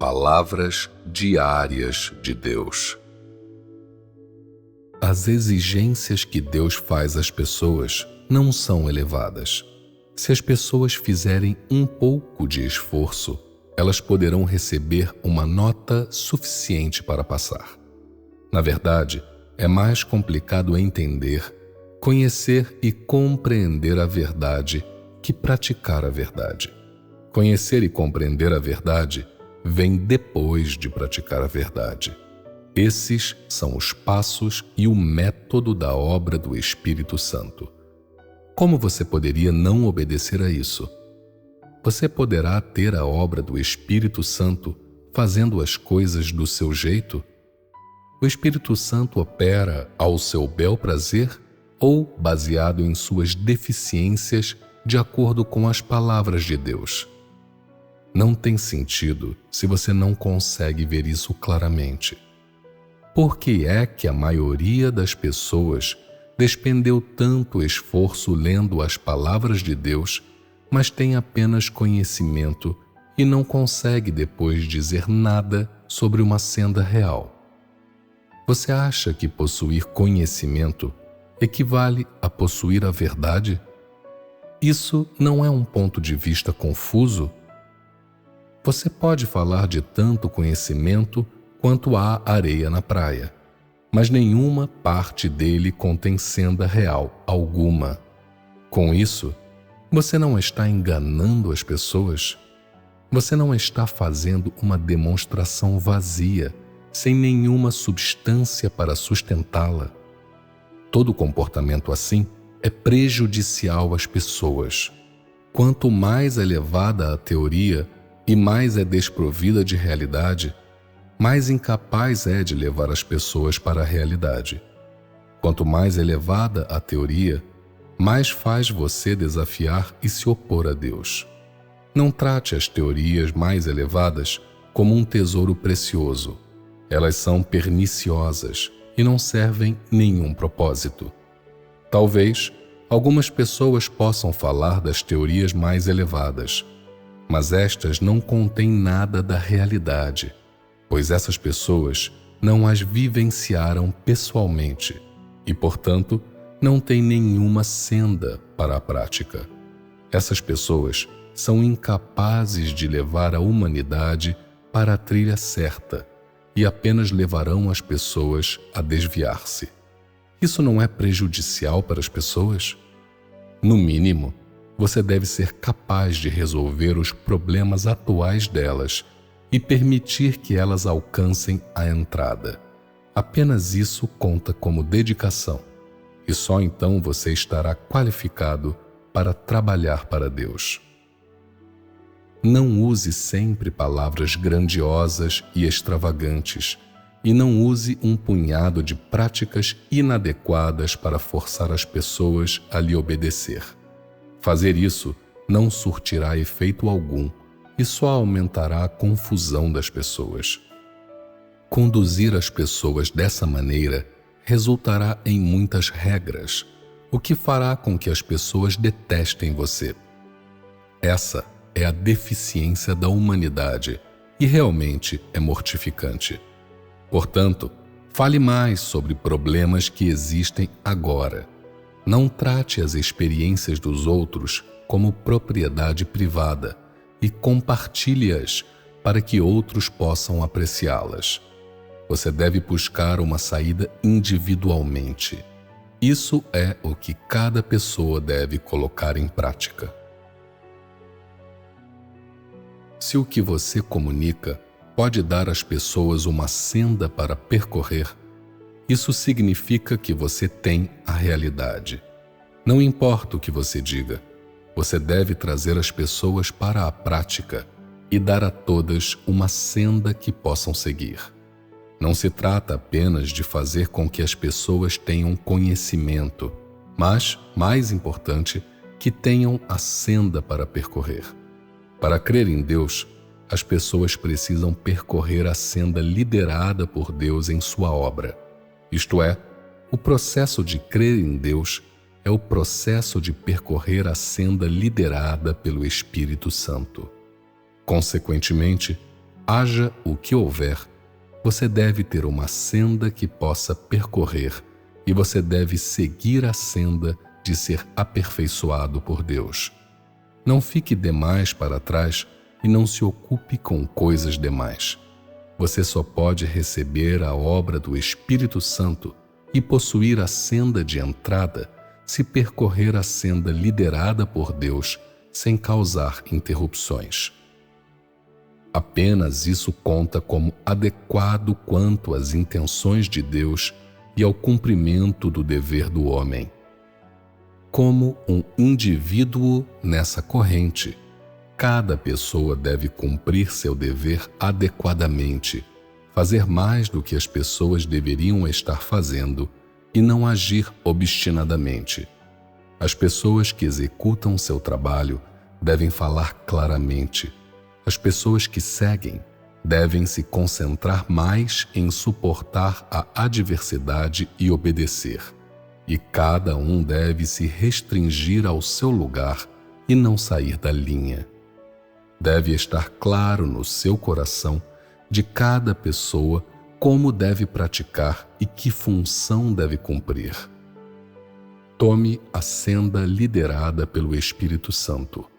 Palavras diárias de Deus. As exigências que Deus faz às pessoas não são elevadas. Se as pessoas fizerem um pouco de esforço, elas poderão receber uma nota suficiente para passar. Na verdade, é mais complicado entender, conhecer e compreender a verdade que praticar a verdade. Conhecer e compreender a verdade vem depois de praticar a verdade. Esses são os passos e o método da obra do Espírito Santo. Como você poderia não obedecer a isso? Você poderá ter a obra do Espírito Santo fazendo as coisas do seu jeito? O Espírito Santo opera ao seu bel prazer ou baseado em suas deficiências de acordo com as palavras de Deus? Não tem sentido se você não consegue ver isso claramente. Por que é que a maioria das pessoas despendeu tanto esforço lendo as palavras de Deus, mas tem apenas conhecimento e não consegue depois dizer nada sobre uma senda real? Você acha que possuir conhecimento equivale a possuir a verdade? Isso não é um ponto de vista confuso? Você pode falar de tanto conhecimento quanto há areia na praia, mas nenhuma parte dele contém senda real alguma. Com isso, você não está enganando as pessoas? Você não está fazendo uma demonstração vazia, sem nenhuma substância para sustentá-la? Todo comportamento assim é prejudicial às pessoas. Quanto mais elevada a teoria e mais é desprovida de realidade, mais incapaz é de levar as pessoas para a realidade. Quanto mais elevada a teoria, mais faz você desafiar e se opor a Deus. Não trate as teorias mais elevadas como um tesouro precioso. Elas são perniciosas e não servem nenhum propósito. Talvez algumas pessoas possam falar das teorias mais elevadas, mas estas não contêm nada da realidade, pois essas pessoas não as vivenciaram pessoalmente e, portanto, não têm nenhuma senda para a prática. Essas pessoas são incapazes de levar a humanidade para a trilha certa e apenas levarão as pessoas a desviar-se. Isso não é prejudicial para as pessoas? No mínimo, você deve ser capaz de resolver os problemas atuais delas e permitir que elas alcancem a entrada. Apenas isso conta como dedicação, e só então você estará qualificado para trabalhar para Deus. Não use sempre palavras grandiosas e extravagantes, e não use um punhado de práticas inadequadas para forçar as pessoas a lhe obedecer. Fazer isso não surtirá efeito algum e só aumentará a confusão das pessoas. Conduzir as pessoas dessa maneira resultará em muitas regras, o que fará com que as pessoas detestem você. Essa é a deficiência da humanidade e realmente é mortificante. Portanto, fale mais sobre problemas que existem agora. Não trate as experiências dos outros como propriedade privada e compartilhe-as para que outros possam apreciá-las. Você deve buscar uma saída individualmente. Isso é o que cada pessoa deve colocar em prática. Se o que você comunica pode dar às pessoas uma senda para percorrer, isso significa que você tem a realidade. Não importa o que você diga, você deve trazer as pessoas para a prática e dar a todas uma senda que possam seguir. Não se trata apenas de fazer com que as pessoas tenham conhecimento, mas, mais importante, que tenham a senda para percorrer. Para crer em Deus, as pessoas precisam percorrer a senda liderada por Deus em sua obra. Isto é, o processo de crer em Deus é o processo de percorrer a senda liderada pelo Espírito Santo. Consequentemente, haja o que houver, você deve ter uma senda que possa percorrer e você deve seguir a senda de ser aperfeiçoado por Deus. Não fique demais para trás e não se ocupe com coisas demais. Você só pode receber a obra do Espírito Santo e possuir a senda de entrada se percorrer a senda liderada por Deus sem causar interrupções. Apenas isso conta como adequado quanto às intenções de Deus e ao cumprimento do dever do homem. Como um indivíduo nessa corrente, cada pessoa deve cumprir seu dever adequadamente, fazer mais do que as pessoas deveriam estar fazendo e não agir obstinadamente. As pessoas que executam seu trabalho devem falar claramente. As pessoas que seguem devem se concentrar mais em suportar a adversidade e obedecer. E cada um deve se restringir ao seu lugar e não sair da linha. Deve estar claro no seu coração de cada pessoa como deve praticar e que função deve cumprir. Tome a senda liderada pelo Espírito Santo.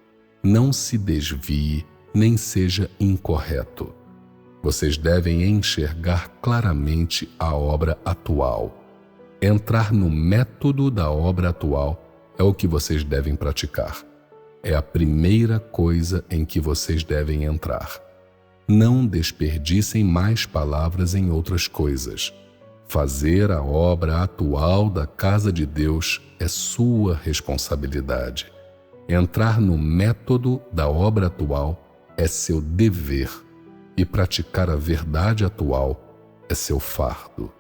Não se desvie nem seja incorreto. Vocês devem enxergar claramente a obra atual. Entrar no método da obra atual é o que vocês devem praticar. É a primeira coisa em que vocês devem entrar. Não desperdicem mais palavras em outras coisas. Fazer a obra atual da casa de Deus é sua responsabilidade. Entrar no método da obra atual é seu dever, e praticar a verdade atual é seu fardo.